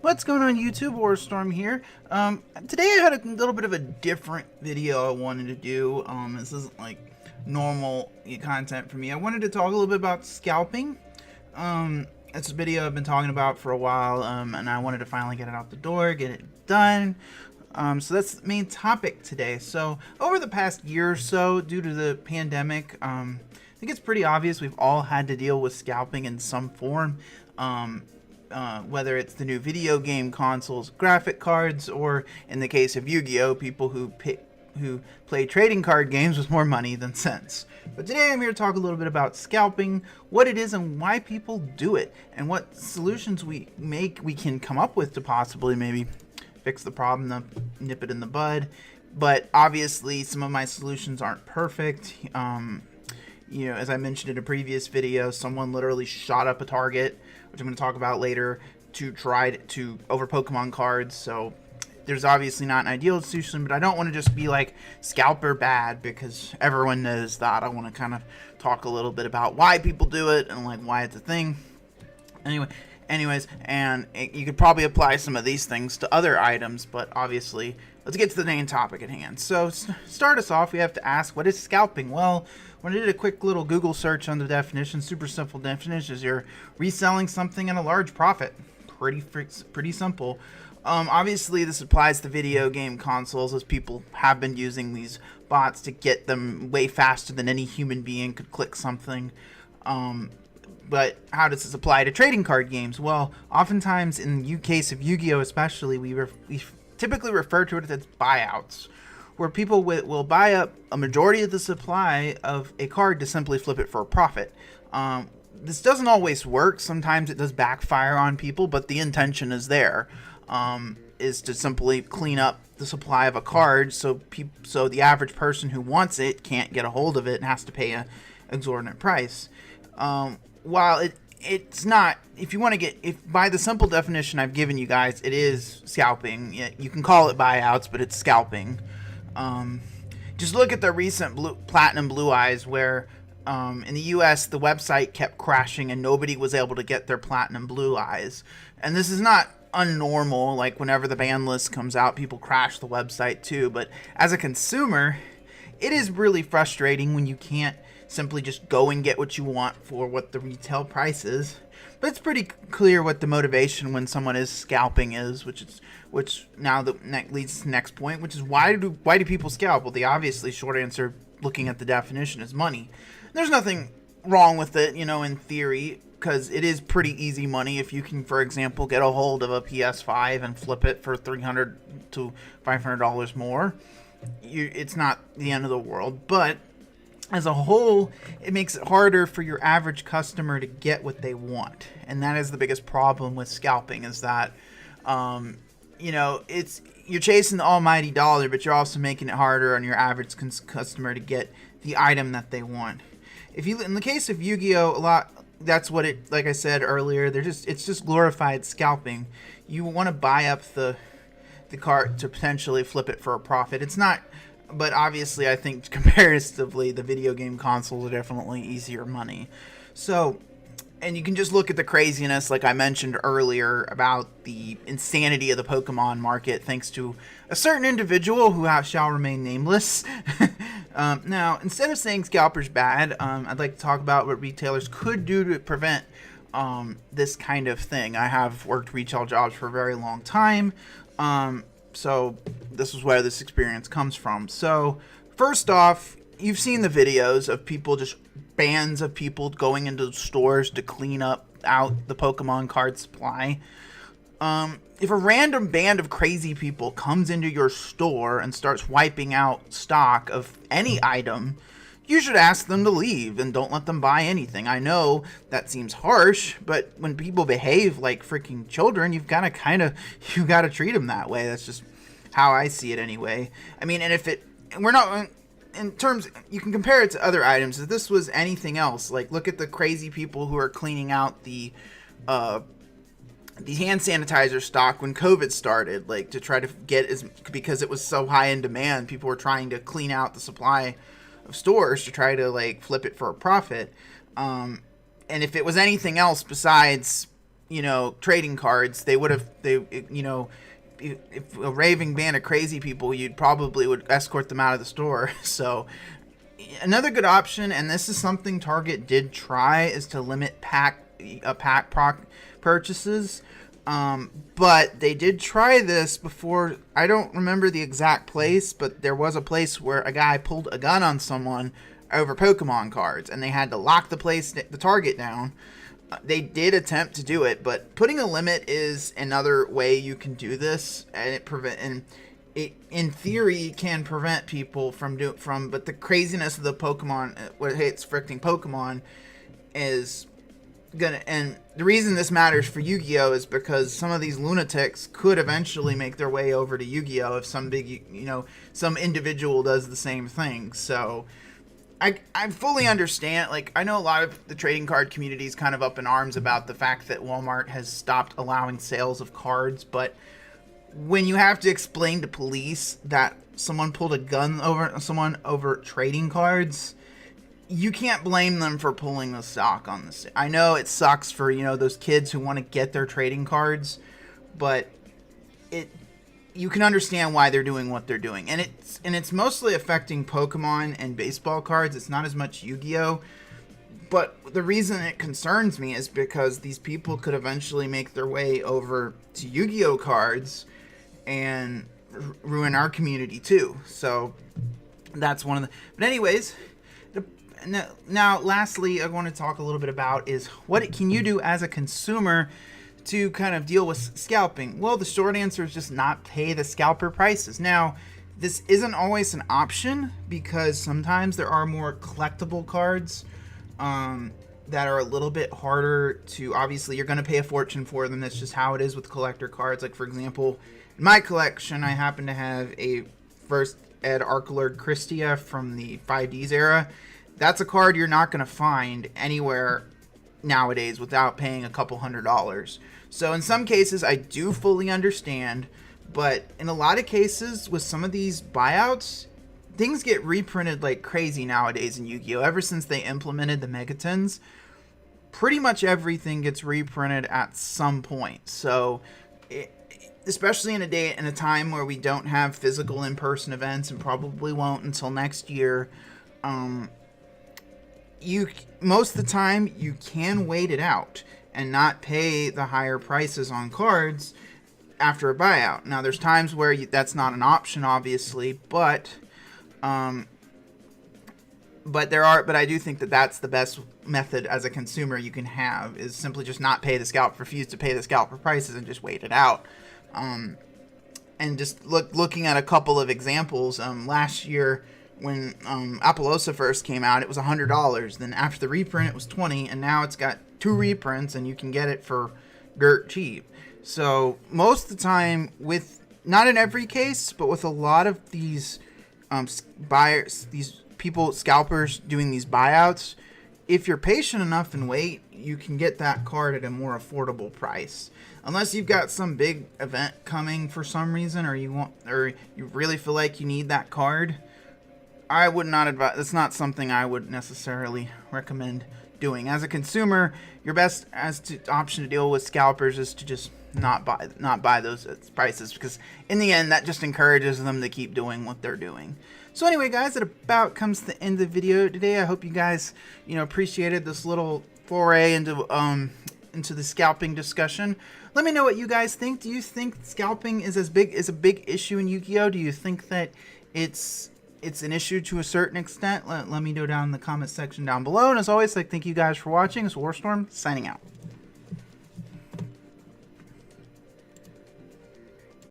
What's going on YouTube? Warstorm here. Today I had a little bit of a different video I wanted to do. This isn't like normal content for me. I wanted to talk a little bit about scalping. It's a video I've been talking about for a while, and I wanted to finally get it out the door, get it done. So that's the main topic today. So over the past year or so, due to the pandemic, I think it's pretty obvious we've all had to deal with scalping in some form. Whether it's the new video game consoles, graphic cards, or in the case of Yu-Gi-Oh, people who play trading card games with more money than sense. But today I'm here to talk a little bit about scalping, what it is and why people do it, and what solutions we can come up with to possibly maybe fix the problem, nip it in the bud. But obviously some of my solutions aren't perfect. As I mentioned in a previous video, someone literally shot up a target, which I'm going to talk about later, to try to over Pokemon cards. So there's obviously not an ideal solution, but I don't want to just be like scalper bad, because everyone knows that. I want to kind of talk a little bit about why people do it and like why it's a thing. You could probably apply some of these things to other items, but obviously let's get to the main topic at hand. So start us off, we have to ask, what is scalping? Well, when I did a quick little Google search on the definition, super simple definition is you're reselling something at a large profit. Pretty simple. Obviously this applies to video game consoles, as people have been using these bots to get them way faster than any human being could click something. But how does this apply to trading card games? Well, oftentimes in the case of Yu-Gi-Oh especially, we typically refer to it as buyouts, where people will buy up a majority of the supply of a card to simply flip it for a profit. This doesn't always work. Sometimes it does backfire on people, but the intention is there, is to simply clean up the supply of a card so the average person who wants it can't get a hold of it and has to pay an exorbitant price. While it's not, if by the simple definition I've given you guys, it is scalping. You can call it buyouts, but it's scalping. Just look at the recent Platinum Blue Eyes, where in the US the website kept crashing and nobody was able to get their Platinum Blue Eyes. And this is not unnormal. Like whenever the ban list comes out, people crash the website too. But as a consumer, it is really frustrating when you can't simply just go and get what you want for what the retail price is. But it's pretty clear what the motivation when someone is scalping is, which now leads to the next point, which is why do people scalp? Well, the obviously short answer, looking at the definition, is money. There's nothing wrong with it, in theory, because it is pretty easy money. If you can, for example, get a hold of a PS5 and flip it for $300 to $500 more, it's not the end of the world. But as a whole, it makes it harder for your average customer to get what they want. And that is the biggest problem with scalping, is that, you're chasing the almighty dollar, but you're also making it harder on your average customer to get the item that they want. In the case of Yu-Gi-Oh, that's what it, like I said earlier, it's just glorified scalping. You want to buy up the card to potentially flip it for a profit. It's not. But obviously, I think comparatively, the video game consoles are definitely easier money. So, and you can just look at the craziness, like I mentioned earlier, about the insanity of the Pokemon market, thanks to a certain individual who shall remain nameless. Now, instead of saying scalpers bad, I'd like to talk about what retailers could do to prevent this kind of thing. I have worked retail jobs for a very long time. So this is where this experience comes from. So first off, you've seen the videos of bands of people going into stores to clean out the Pokemon card supply. If a random band of crazy people comes into your store and starts wiping out stock of any item, you should ask them to leave and don't let them buy anything. I know that seems harsh, but when people behave like freaking children, you've got to treat them that way. That's just how I see it anyway. I mean, and you can compare it to other items. If this was anything else, like look at the crazy people who are cleaning out the hand sanitizer stock when COVID started, like to try to because it was so high in demand, people were trying to clean out the supply of stores to try to like flip it for a profit. And if it was anything else besides trading cards, if a raving band of crazy people, you'd probably would escort them out of the store. So another good option, and this is something Target did try, is to limit pack purchases. But they did try this before. I don't remember the exact place, but there was a place where a guy pulled a gun on someone over Pokemon cards, and they had to lock the Target down. They did attempt to do it, but putting a limit is another way you can do this, and it in theory can prevent people from. But the craziness of the Pokemon, what hates fricking Pokemon, is gonna. And the reason this matters for Yu-Gi-Oh is because some of these lunatics could eventually make their way over to Yu-Gi-Oh if some some individual does the same thing. So I fully understand. Like, I know a lot of the trading card community is kind of up in arms about the fact that Walmart has stopped allowing sales of cards, but when you have to explain to police that someone pulled a gun over someone over trading cards, you can't blame them for pulling the stock on this. I know it sucks for, those kids who want to get their trading cards, but you can understand why they're doing what they're doing. And it's mostly affecting Pokemon and baseball cards. It's not as much Yu-Gi-Oh! But the reason it concerns me is because these people could eventually make their way over to Yu-Gi-Oh! Cards and ruin our community too. So that's one of the... But anyways, now lastly, I want to talk a little bit about is what can you do as a consumer to kind of deal with scalping? Well, the short answer is just not pay the scalper prices. Now, this isn't always an option because sometimes there are more collectible cards that are a little bit harder to, obviously you're going to pay a fortune for them. That's just how it is with collector cards. Like, for example, in my collection, I happen to have a First Ed Arcalord Christia from the 5Ds era. That's a card you're not going to find anywhere nowadays without paying a couple $100s. So in some cases, I do fully understand, but in a lot of cases with some of these buyouts, things get reprinted like crazy nowadays in Yu-Gi-Oh! Ever since they implemented the Megatons, pretty much everything gets reprinted at some point. So especially in a time where we don't have physical in-person events and probably won't until next year, most of the time you can wait it out and not pay the higher prices on cards after a buyout. Now, there's times where that's not an option, obviously, but I do think that that's the best method as a consumer you can have, is simply just not pay the scalp, refuse to pay the scalper prices, and just wait it out. And just looking at a couple of examples, last year when Apollosa first came out, it was $100. Then after the reprint, it was $20, and now it's got 2 reprints, and you can get it for dirt cheap. So most of the time, not in every case, but with a lot of these buyers, these people, scalpers doing these buyouts, if you're patient enough and wait, you can get that card at a more affordable price. Unless you've got some big event coming for some reason, or you really feel like you need that card, I would not advise. That's not something I would necessarily recommend doing. As a consumer, your best option to deal with scalpers is to just not buy those prices, because in the end that just encourages them to keep doing what they're doing. So anyway, guys, it about comes to the end of the video today. I hope you guys appreciated this little foray into the scalping discussion. Let me know what you guys think. Do you think scalping is a big issue in Yu-Gi-Oh? Do you think that it's an issue to a certain extent? Let me know down in the comment section down below. And as always, thank you guys for watching. It's Warstorm signing out.